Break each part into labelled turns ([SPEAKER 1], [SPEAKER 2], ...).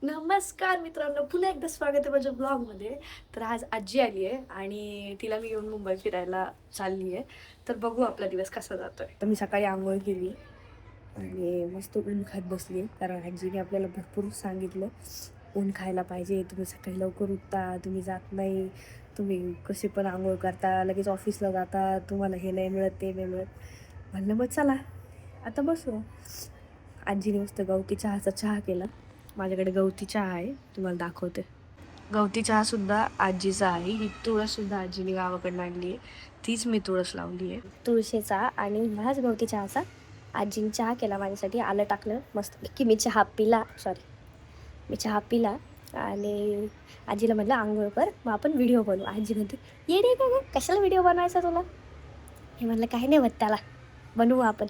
[SPEAKER 1] नमस्कार मित्रांनो, पुन्हा एकदा स्वागत आहे माझ्या ब्लॉगमध्ये. तर आज आजी आली आहे आणि तिला मी घेऊन मुंबई फिरायला चालली आहे. तर बघू आपला दिवस कसा जातोय. तर मी सकाळी आंघोळ केली आणि मस्त ऊन खात बसली, कारण आजीने आपल्याला भरपूर सांगितलं ऊन खायला पाहिजे, तुम्ही सकाळी लवकर उठता, तुम्ही जात नाही, तुम्ही कसे पण आंघोळ करता, लगेच ऑफिसला जाता, तुम्हाला हे नाही मिळत ते नाही मिळत. म्हणलं मग चला आता बसू. आजीने मस्त गवती चहाचा चहा केला. माझ्याकडे गवती चहा आहे, तुम्हाला दाखवते. गवती चहा सुद्धा आजीचा आहे. ही तुळस सुद्धा आजीने गावाकडून आणली आहे, तीच मी तुळस लावली आहे. तुळशीचा आणि ह्याच गवती चहाचा आजीने चहा केला माझ्यासाठी. आलं टाकलं मस्त की मी चहा पिला आणि आजीला म्हटलं आंघोळ कर, मग आपण व्हिडिओ बनवू. आजी म्हणते ये रे का कशाला व्हिडिओ बनवायचा तुला. हे म्हणलं काही नाही होत त्याला, बनवू आपण.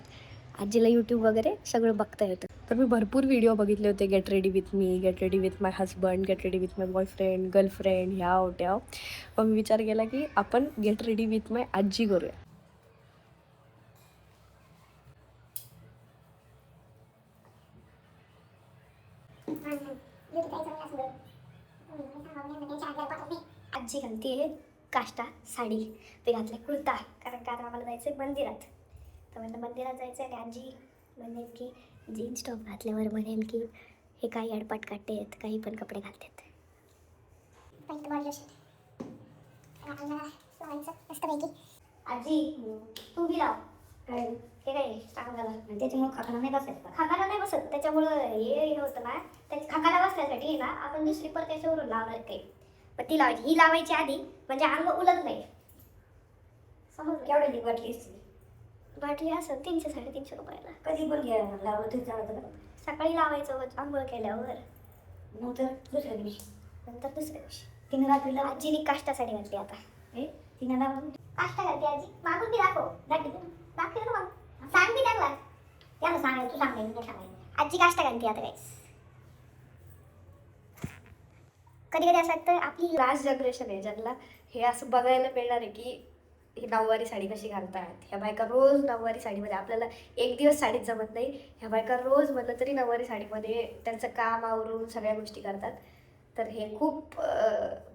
[SPEAKER 1] आजीला यूट्यूब वगैरे सगळं बघता येतं. तर मी भरपूर व्हिडिओ बघितले होते, get ready with me, get ready with my husband, get ready with my boyfriend, girlfriend, ह्याव ट्याव. मग मी विचार केला की आपण गेट रेडी विथ माय आजी करूया. आजी घालते काष्टा साडी, ते घातले कुर्ता, कारण का आम्हाला जायचं मंदिरात. तर म्हणलं मंदिरात जायचं आणि आजी म्हणेल की जीन्स टॉप घातल्यावर म्हणेल की हे काही अडपाट काढते आहेत, काही पण कपडे घालतात. आजी तू बी लाव काय हे काय चांगला, त्याच्यामुळे खाकाला नाही बसत. खाकाला नाही बसत त्याच्यामुळं हे होतं ना, त्या खाकाला बसण्यासाठी ना आपण दुसरी पर त्याच्यावरून लावणार काही, पण ती लावायची, ही लावायची आधी, म्हणजे अंग उलट नाही. समज केवढी बाटली असते? बाटली असं 300-350 रुपयाला. कधी पण घ्या लावलं तरी चालतं. सकाळी लावायचं आंघोळ केल्यावर, नंतर दुसऱ्या दिवशी तिने रात्रीला आजीने काष्टा साडी घातली. आता तिने काष्टा घालते आजी, मागून मी दाखव ना, मग सांग मी त्याला सांगायचं, तू सांगायचं आजी काष्टा घालते आता. काय कधी कधी असं वाटतं आपली लास्ट जनरेशन आहे ज्यांना हे असं बघायला मिळणार आहे की ही नऊवारी साडी कशी घालतात. ह्या बायका रोज नऊवारी साडीमध्ये, आपल्याला एक दिवस साडीत जमत नाही, ह्या बायका रोज म्हटलं तरी नऊवारी साडीमध्ये त्यांचं काम आवरून सगळ्या गोष्टी करतात. तर हे खूप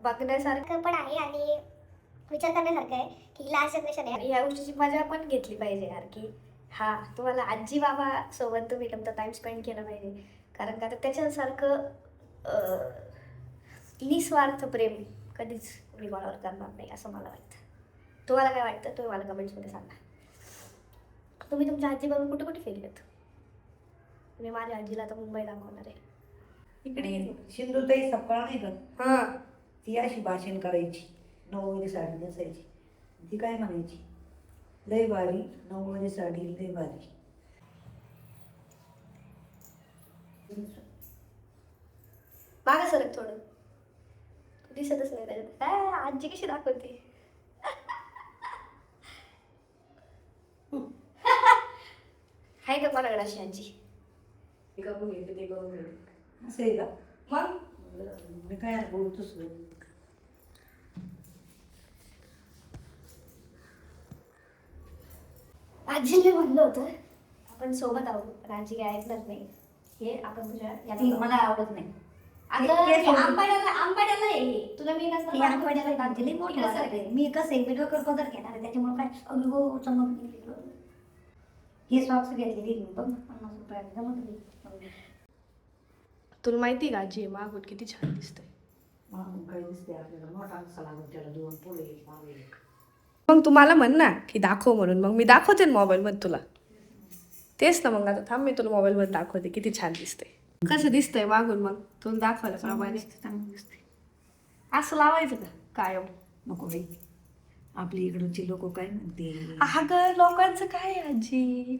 [SPEAKER 1] बघण्यासारखं पण आहे आणि विचार करण्यासारखं आहे की लास्ट जनरेशन आहे आणि या गोष्टीची मजा पण घेतली पाहिजे यार, की हा तुम्हाला आजी बाबा सोबत तुम्ही तुमचा टाइम स्पेंड केला पाहिजे, कारण का त्याच्यासारखं निस्वार्थ प्रेम कधीच कोणी कोणावर करणार नाही असं मला वाटतं. तुम्हाला काय वाटतं तुम्ही मला कमेंट्समध्ये सांगा. तुम्ही तुमच्या आजीबरोबर कुठे कुठे फिरलेत? मी माझ्या आजीला आता मुंबई दाखवणार आहे.
[SPEAKER 2] इकडे सिंधुताई सपकाळ नाही का,
[SPEAKER 1] हां
[SPEAKER 2] ती अशी भाषण करायची, नऊवारी साडी नेसायची. ती काय म्हणायची, लय भारी नऊवारी साडी, लय भारी.
[SPEAKER 1] मागं सरक थोडं, तू दिसतच नाही त्याच्यात. काय आजी कशी दाखवते. हाय का कोणाकडे अशी आजी?
[SPEAKER 2] ते करून घेते, ते करून घेते असं आहे का? मग मी काय बोलतोच नाही.
[SPEAKER 1] आजीने म्हणलं होतं आपण सोबत आहोत, पण आजी काय ऐकणार नाही. हे आपण तुझ्या
[SPEAKER 2] मला आवडत नाही.
[SPEAKER 1] आंबाड्याला आहे तुला मी
[SPEAKER 2] मी कसं आहे, मी डोकर पदर घेणार आहे, त्याच्यामुळे काय अनुभव चमक. ही सॉक्स घेतलेली मी बघ 50 रुपयाला, जमत नाही.
[SPEAKER 1] तुला माहिती का आजी मागून किती छान दिसतंय.
[SPEAKER 2] काही दिसते आपल्याला, मोठा अंगसा लागून त्याला 2 पोळे मागे.
[SPEAKER 1] मग तुम्हाला म्हण ना की दाखव म्हणून, मग मी दाखवते ना मोबाईलमध्ये तुला. तेच ना, मग आता थांब मी तुला मोबाईलमध्ये दाखवते किती छान दिसते. कसं दिसतंय मागून, मग तुला दाखवायला प्रमाणे
[SPEAKER 2] चांगलं दिसते.
[SPEAKER 1] असं लावायचं का कायम?
[SPEAKER 2] नको बाई, आपल्या इकडची लोक काय म्हणते.
[SPEAKER 1] अगं लोकांचं काय आजी.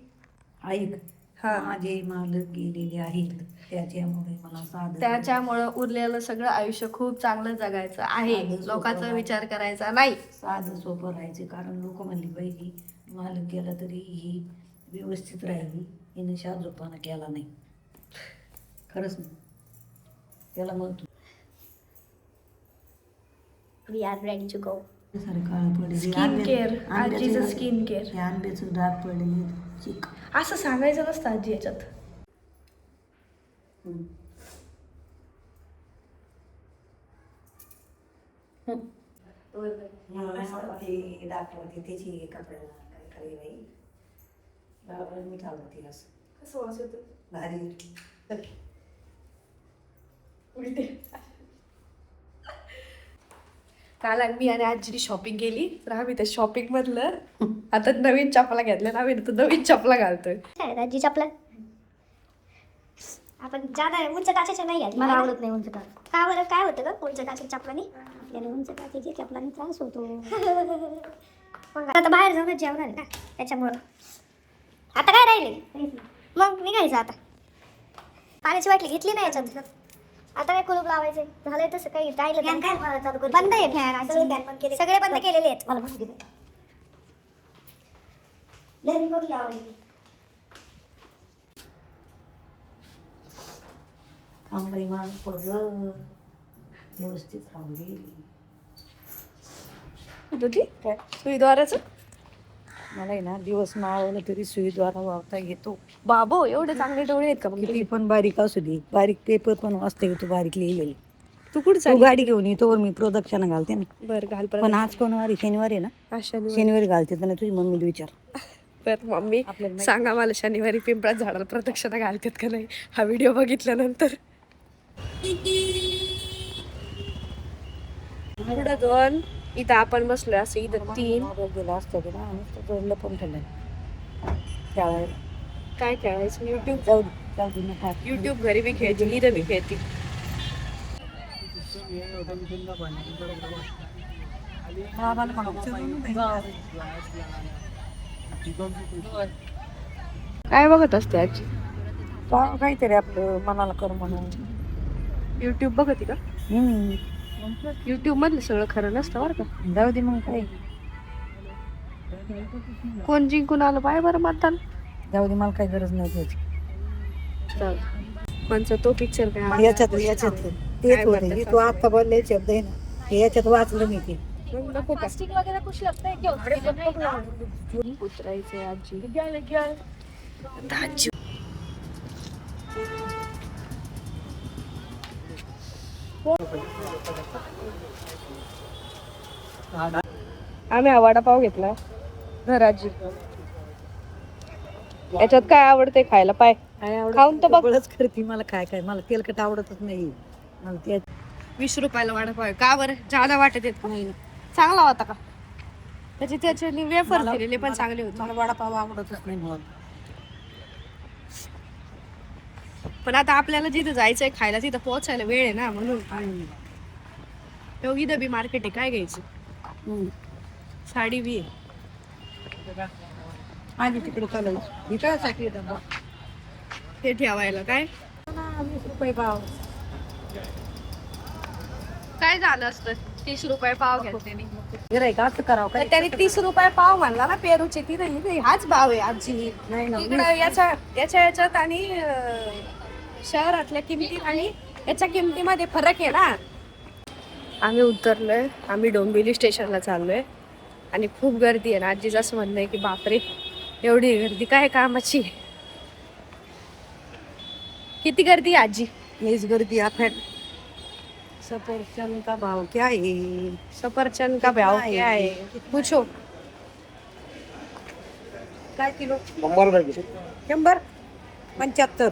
[SPEAKER 2] ऐक,
[SPEAKER 1] हा,
[SPEAKER 2] माझे मालक गेलेले आहेत, त्याच्यामुळे मला साधं
[SPEAKER 1] त्याच्यामुळं उरलेलं सगळं आयुष्य खूप चांगलं जगायचं आहे, लोकांचा विचार करायचा नाही.
[SPEAKER 2] साधं सोपं राहायचं. कारण लोक म्हणली पाहिजे मालक गेला तरी ही व्यवस्थित राहिली, हिने शाजूपणा केला नाही. खरंच नाही त्याला म्हणतो.
[SPEAKER 1] We are ready to go.
[SPEAKER 2] काळ पडले
[SPEAKER 1] स्किन केअर, आजीचं स्किन केअर.
[SPEAKER 2] आंब्याचं डाग पडलेली चिक.
[SPEAKER 1] असं सांगायचं नसतं आजी याच्यात.
[SPEAKER 2] ती दाखवते त्याची कपड्याला काय करे बाई बाबा मी चालवते असं
[SPEAKER 1] कसं वास येतो
[SPEAKER 2] भारी चल.
[SPEAKER 1] उलटे. काल मी आणि आजीने शॉपिंग केली तर आम्ही त्या शॉपिंग मधलं आता नवीन चपला घेतल्या ना आम्ही तर नवीन चपला घालतोय.
[SPEAKER 3] दाजी चपला आपण जादा उंच टाचाच्या नाही घ्यायची मला आवडत नाही उंच टाच का बरं काय होतं का उंच टाचाच्या चपलानी आपल्याला उंच टाचाच्या चपलानी त्रास होतो मग आता बाहेर जाऊनच जेवणार आहे ना त्याच्यामुळं आता काय राहिले मग निघायचं आता पाण्याची बाटली घेतली नाही याच्यात आता काय कुलूप लावायचं झालंय तसं काही राहिलं बंद आहे फॅन सगळे बंद केलेले आहेत मला बंद
[SPEAKER 2] आंबाई मान पडलं व्यवस्थित राहून
[SPEAKER 1] तुझी सुईद्वाराचं
[SPEAKER 2] मला आहे ना दिवस मावलं तरी सुईद्वारा वावता येतो.
[SPEAKER 1] बाबो एवढे चांगले डोळे आहेत का मग
[SPEAKER 2] किती पण बारीक असू दे बारीक पेपर पण वाचता येतो बारीक लिहिलेली.
[SPEAKER 1] तू कुठं
[SPEAKER 2] तू
[SPEAKER 1] चालली
[SPEAKER 2] गाडी घेऊन येतो मी प्रदक्षिणा घालते ना.
[SPEAKER 1] बरं घाल
[SPEAKER 2] पण आज कोणवारी शनिवार आहे ना शनिवारी घालते तर तुझी मम्मीला विचार
[SPEAKER 1] परत मम्मी
[SPEAKER 2] आपल्याला
[SPEAKER 1] सांगा मला शनिवारी पिंपळात झाडाला प्रदक्षिणा घालतात का नाही हा व्हिडिओ बघितल्यानंतर. पुढं 2 इथं आपण बसलोय असं इथं 3
[SPEAKER 2] गेला असतं की ना आणि जोडलं पण ठेवलं खेळायला
[SPEAKER 1] काय खेळायचं युट्यूब
[SPEAKER 2] जाऊ दे ना
[SPEAKER 1] युट्यूब घरी बी खेळते इथं बी खेळते. काय बघत असते आजी
[SPEAKER 2] काहीतरी आपलं मनाला कर म्हणून
[SPEAKER 1] युट्यूब बघते का युट्यूब मधलं सगळं खरं नसतं बरं का.
[SPEAKER 2] जाऊ दे मग काय
[SPEAKER 1] कोण जिंकून आलं पाय बरं मतदान
[SPEAKER 2] जाऊ दे मला काही गरज नाही त्याची.
[SPEAKER 1] कोणचा तो पिक्चर काय
[SPEAKER 2] याच्यात तेच होते तू आता बोलले शब्द आहे ना हे याच्यात वाचलं मी ते
[SPEAKER 1] नको का उतरायचंय आजी आजी आम्ही हा वडापाव घेतला घराची. याच्यात काय आवडते खायला पाय खाऊन तर बघ.
[SPEAKER 2] बळच करते मला काय काय मला तेलकट आवडतच नाही मला ते
[SPEAKER 1] 20 रुपयाला वडापाव आहे. का बरं जादा वाटत येत नाही चांगला होता का त्याचे वेफर दिलेले पण चांगले होते.
[SPEAKER 2] मला वडापाव आवडतच नाही म्हणून.
[SPEAKER 1] पण आता आपल्याला जिथं जायचंय खायला तिथं पोहोचायला वेळ आहे ना म्हणून. इथं बी मार्केट आहे काय घ्यायचं साडी बी आहे
[SPEAKER 2] आणि तिकडे चालेल विकायसाठी
[SPEAKER 1] ते ठेवायला काय
[SPEAKER 2] 20 रुपये पाव
[SPEAKER 1] काय झालं असतं 30 रुपये पाव घेतले
[SPEAKER 2] गिराईक असं करावं काय
[SPEAKER 1] त्याने 30 रुपये पाव म्हणला ना पेरूचे तिथे हाच भाव आहे आजी.
[SPEAKER 2] नाही ना
[SPEAKER 1] इकडं याच्यात आणि शहरातल्या किमती आणि याच्या किमतीमध्ये फरक आहे ना. आम्ही उतरलोय आम्ही डोंबिवली स्टेशनला चाललोय आणि खूप गर्दी आहे ना. आजीचं असं म्हणणं आहे की बापरे एवढी गर्दी काय कामाची. किती गर्दी आहे आजी
[SPEAKER 2] हेच गर्दी आता सफरचंद का भाव क्या है
[SPEAKER 1] सफरचंद का भाव क्या है पूछो
[SPEAKER 2] काय किलो
[SPEAKER 4] 100
[SPEAKER 2] 175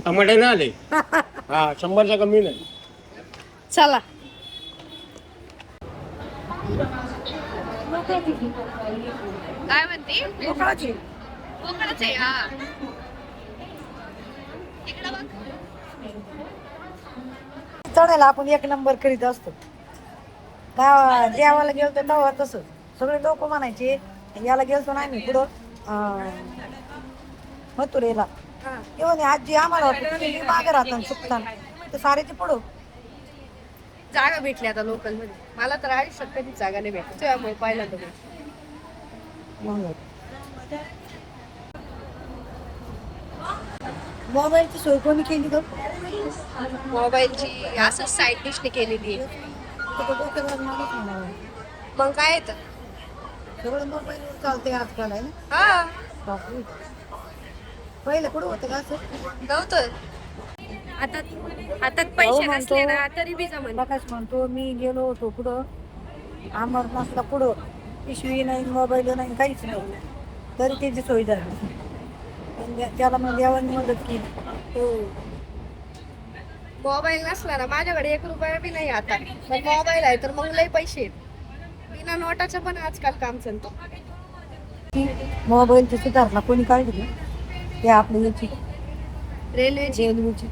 [SPEAKER 4] टमाटे ना आले हा 100चा कमी नाही.
[SPEAKER 1] चला काय म्हणते
[SPEAKER 2] कोकणाची
[SPEAKER 1] कोकणाचं आहे हा इकडं बघ.
[SPEAKER 2] चढायला आपण 1 नंबर करीत असतो. देवाला गेलो तर तेव्हा तसं सगळे लोक म्हणायचे याला गेलतो ना आम्ही पुढं मथुरेला येऊन आजी आम्हाला वाटतं मागे राहतात चुकताना तर सारेचे पुढं
[SPEAKER 1] जागा भेटली आता लोकल मध्ये. मला तर आयुष्यात कधीच जागा नाही भेटली त्यामुळे पाहिला तुम्ही
[SPEAKER 2] मोबाईलची सोय कोणी केली तर
[SPEAKER 1] मोबाईलची असं साईड डिशने केलेली आहे. मग काय येतं
[SPEAKER 2] सगळं मोबाईलवर चालते आजकाल आहे ना.
[SPEAKER 1] हा
[SPEAKER 2] बापरे. पहिलं कुठं होतं का असं
[SPEAKER 1] नव्हतं हातात पैसे नसले ना तरी बी जमन.
[SPEAKER 2] बघाच म्हणतो मी गेलो होतो पुढं अमरनाथला पुढं पिशवी नाही मोबाईल नाही काहीच नाही तरी त्याची सोय झाली पण त्याला मग देवानी मदत केली.
[SPEAKER 1] मोबाईल नसला ना माझ्याकडे 1 रुपया बी नाही आता पण मोबाईल आहे तर मग लय पैसे आहेत. बिना नोटाचं पण आजकाल काम चालतं.
[SPEAKER 2] मोबाईलची सुधारणा कोणी काढली ते आपली याची
[SPEAKER 1] रेल्वेची
[SPEAKER 2] रेल्वेची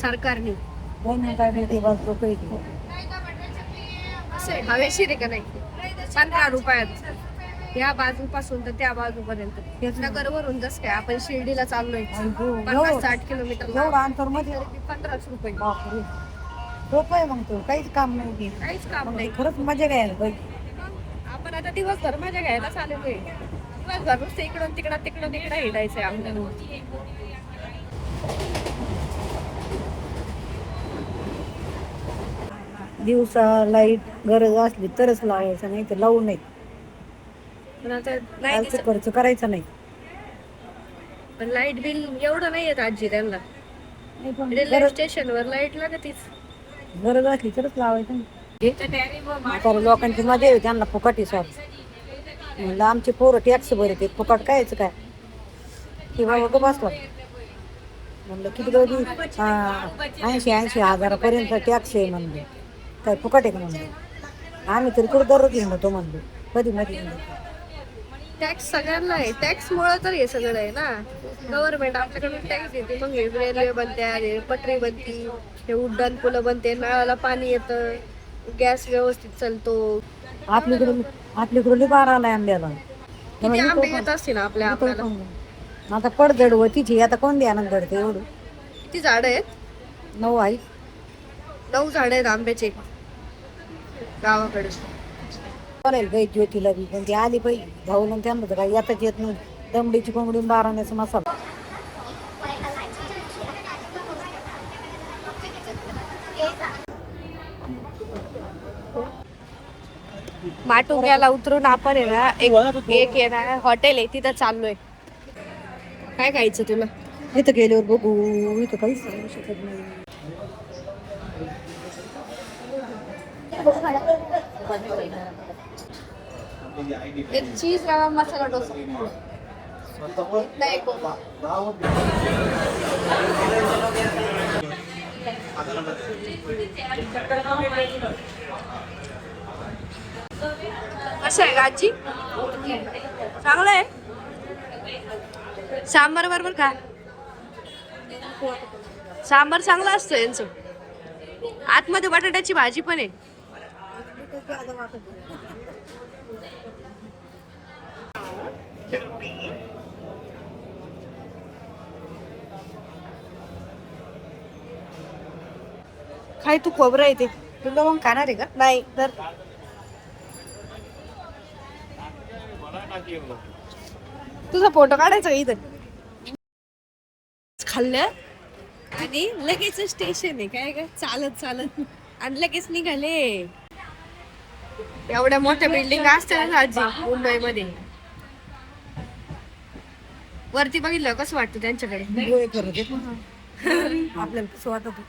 [SPEAKER 1] सरकारने
[SPEAKER 2] कोणी काढली ते बस लोक येते.
[SPEAKER 1] असं आहे, हवेशीर आहे का नाही. 15 रुपयात या बाजूपासून तर त्या बाजूपर्यंत नगरवरून जसं काय आपण शिर्डीला चाललोय 50-60 किलोमीटर
[SPEAKER 2] एवढं अंतर मध्ये
[SPEAKER 1] 15 रुपये.
[SPEAKER 2] बापरे सोपं आहे मग तो काहीच काम नाही ते.
[SPEAKER 1] काहीच काम
[SPEAKER 2] मग
[SPEAKER 1] नाही.
[SPEAKER 2] ते खरंच मजा घ्यायला पाहिजे.
[SPEAKER 1] आपण आता दिवसभर मजा घ्यायला चाललोय. दिवसभर नुसतं इकडून तिकडं हिंडायचंय आपल्याला.
[SPEAKER 2] दिवसा लाईट गरज असली तरच लावायचं नाही तर लावू नये.
[SPEAKER 1] पण आता नाही
[SPEAKER 2] फालतू खर्च करायचा नाही.
[SPEAKER 1] पण लाईट बिल एवढं नाही येत आजी त्यांना.
[SPEAKER 2] नाही पण
[SPEAKER 1] रेल्वे स्टेशनवर लाईट लागतीच.
[SPEAKER 2] गरज असली तरच लावायचं नाही. आता लोकांची मजा आहे त्यांना फुकटी सॉरी म्हणलं आमचे पोरं टॅक्स भरते फुकट कायच काय किंवा बघ बसला म्हणलं किती गरज 80 हजारापर्यंत टॅक्स आहे म्हणलं काय फुकट आहे का म्हणलं आम्ही तरी कुठं दररोज म्हणतो म्हणलो कधी मध्ये
[SPEAKER 1] टॅक्स सगळ्यांना आहे. टॅक्स मुळे तर हे सगळं आहे ना. गव्हर्नमेंट आपल्याकडून टॅक्स देते मग हे रेल्वे बनते पटरी बनती हे उड्डाण पुलं बनते नळाला पाणी येतं गॅस व्यवस्थित चालतो.
[SPEAKER 2] आपल्याकडे 12 आंब्याला
[SPEAKER 1] किती आंबे येत असतील आपल्याला.
[SPEAKER 2] आता पडझड होतीची आता कोण द्यानं घडते एवढं.
[SPEAKER 1] किती झाड आहेत.
[SPEAKER 2] 9 आहे
[SPEAKER 1] 9 झाड आहेत आंब्याचे गावाकडे.
[SPEAKER 2] चालेल गाई ज्योतीला बी पण ती आली पाहिजे भाऊला त्यांना तर काही येताच येत नाही. दमडीची कोंबडी बाराण्याचा मसाला
[SPEAKER 1] माटुंग्याला उतरून आपण आहे ना एक आहे ना हॉटेल आहे तिथं चाललोय. काय खायचं तुला.
[SPEAKER 2] इथं गेल्यावर बघू इथं काहीच सांगू शकत नाही.
[SPEAKER 1] एक चीज रवा मसाला डोसा. नाही कोबा. कसं आहे आजी. चांगलं आहे. सांबार बरोबर का सांबार चांगलं असतं यांचं. आतमध्ये बटाट्याची भाजी पण आहे. काय तू खोबरं आहे ते तुला मग खाणार आहे का. नाही तर तुझा फोटो काढायचा का इथं. खाल्लं आणि लगेच स्टेशन आहे काय काय चालत आणि लगेच निघाले. एवढ्या मोठ्या बिल्डिंग असतात ना आजी मुंबईमध्ये. वरती बघितलं कसं वाटतं त्यांच्याकडे.
[SPEAKER 2] डोळे करत येत ना. आपल्याला कसं वाटत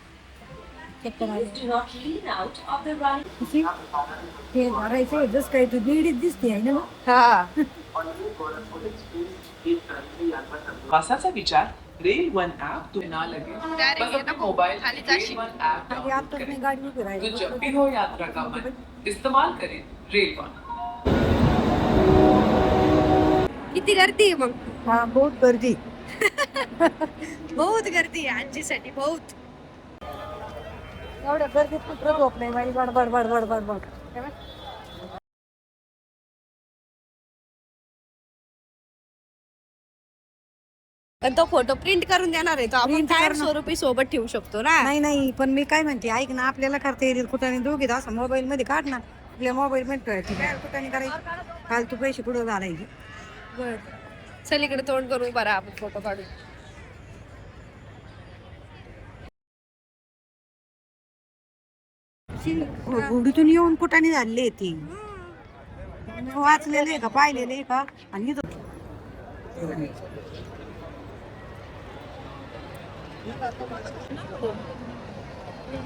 [SPEAKER 2] हे भरायचं जस काही तू बिडीत दिसते आहे ना.
[SPEAKER 1] हा
[SPEAKER 5] प्रवासाचा विचार रेल वन ऍप तुम्हाला लगे बस अपने मोबाइल रेल वन ऐप
[SPEAKER 2] आणि आता मी गाडी उभी
[SPEAKER 5] तो
[SPEAKER 2] राहिली
[SPEAKER 5] जब भी हो यात्रा का मन इस्तेमाल करें रेल वन.
[SPEAKER 1] किती गर्दी आहे मग.
[SPEAKER 2] हा बहुत गर्दी
[SPEAKER 1] बहुत गर्दी आहे आजीसाठी बहुत.
[SPEAKER 2] एवढ्या गर्दीत कुठं झोप नाही माझी बडबड बडबड बडबड.
[SPEAKER 1] पण तो फोटो प्रिंट करून देणार आहे तो आपण
[SPEAKER 2] Print
[SPEAKER 1] कायम
[SPEAKER 2] करणं.
[SPEAKER 1] स्वरूपी सोबत ठेवू शकतो ना.
[SPEAKER 2] नाही पण मी काय म्हणते ऐक ना आपल्याला करता येईल कुठाने दोघीत असं मोबाईल मध्ये काढ ना आपल्या मोबाईल मध्ये कुठाने करायची फालतू पैसे कुठं घालायचे.
[SPEAKER 1] बर चल इकडे तोंड करून बरा आपण फोटो काढू.
[SPEAKER 2] गुडीतून येऊन कुठाने झाले ती वाचलेले का पाहिलेले का आणि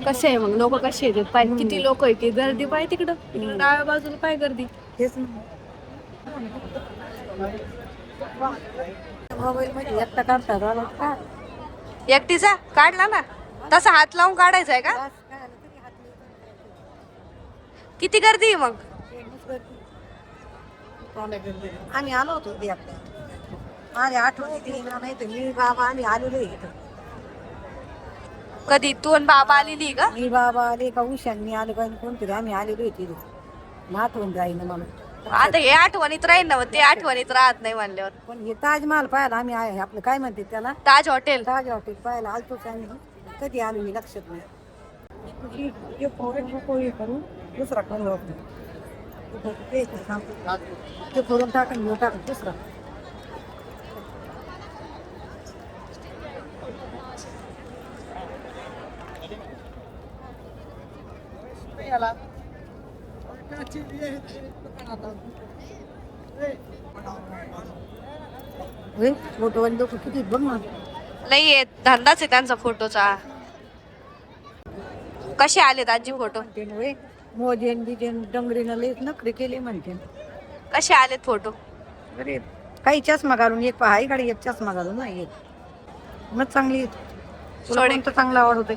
[SPEAKER 1] कसे आहे मग लोक कसे आहेत पाय किती लोक आहे की गर्दी पाय तिकडं डाव्या बाजूला पाय गर्दी.
[SPEAKER 2] तेच मोबाईल मध्ये एकटा काढतात आला का
[SPEAKER 1] एकटीचा काढला ना तसा हात लावून काढायचा आहे का? किती गर्दी आहे मग?
[SPEAKER 2] आम्ही आलो होतो उद्या आपल्या माझ्या आठवणी नाही तर मी बाबा आम्ही आलेलो इथं.
[SPEAKER 1] कधी तू आणि बाबा आलेली का?
[SPEAKER 2] मी बाबा आले का उशान मी आलो का कोणतरी आम्ही आलेलो आहे तिथे आठवण जाईन मला.
[SPEAKER 1] आता हे आठवणीत राहील ना मग ते आठवणीत राहत नाही म्हणल्यावर.
[SPEAKER 2] पण हे ताजमहाल पाहायला आम्ही आहे आपलं काय म्हणते त्याला
[SPEAKER 1] ताज हॉटेल.
[SPEAKER 2] ताज हॉटेल पाहायला आलतोच आम्ही कधी आलो मी लक्षात नाही. हे पोळी करून दुसरा करू आपण ते करून टाकून घेऊ टाकून दुसरा. फोटो आणि लोक किती बघ ना
[SPEAKER 1] नाही येत धंदाच आहे त्यांचा फोटोचा. कसे आलेत आजी फोटो?
[SPEAKER 2] मोजेन बिजेन डंगरीनं लईच नखरे केले म्हणते.
[SPEAKER 1] कसे आलेत फोटो?
[SPEAKER 2] अरे काही चष्मा घालून एक पहा इकडे एक चष्मा घालून नाही एक मग चांगली तर चांगला आवडतोय.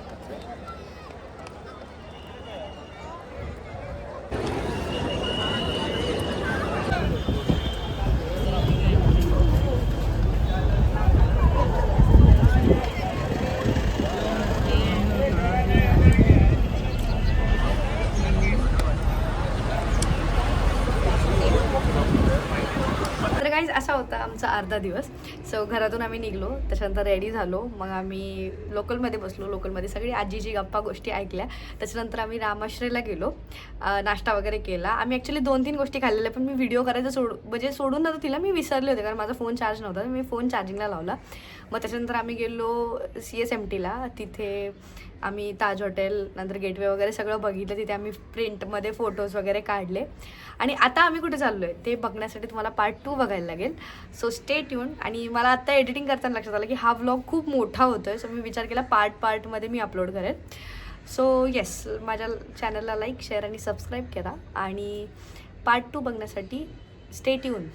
[SPEAKER 1] तर गाईज असा होता आमचा अर्धा दिवस. सो घरातून आम्ही निघलो त्याच्यानंतर रेडी झालो मग आम्ही लोकलमध्ये बसलो. लोकलमध्ये सगळी आजीची गप्पा गोष्टी ऐकल्या. त्याच्यानंतर आम्ही रामाश्रयला गेलो नाश्ता वगैरे केला. आम्ही ॲक्च्युली 2-3 गोष्टी खाल्लेल्या पण मी व्हिडिओ करायचं सोडून नव्हतं तिला मी विसरले होते कारण माझा फोन चार्ज नव्हता. मी फोन चार्जिंगला लावला. मग त्याच्यानंतर आम्ही गेलो CSMTला. तिथे आम्ही ताज हॉटेल नंतर गेटवे वगैरे सगळं बघितलं. तिथे आम्ही प्रिंटमध्ये फोटोज वगैरे काढले. आणि आता आम्ही कुठे चाललो आहे ते बघण्यासाठी तुम्हाला पार्ट 2 बघायला लागेल. So stay tune. आणि मला आत्ता एडिटिंग करताना लक्षात आलं की हा व्लॉग खूप मोठा होतो आहे. सो मी विचार केला पार्टमध्ये मी अपलोड करेन. सो येस माझ्या चॅनलला लाईक शेअर आणि सबस्क्राईब करा आणि पार्ट 2 बघण्यासाठी स्टे ट्यून.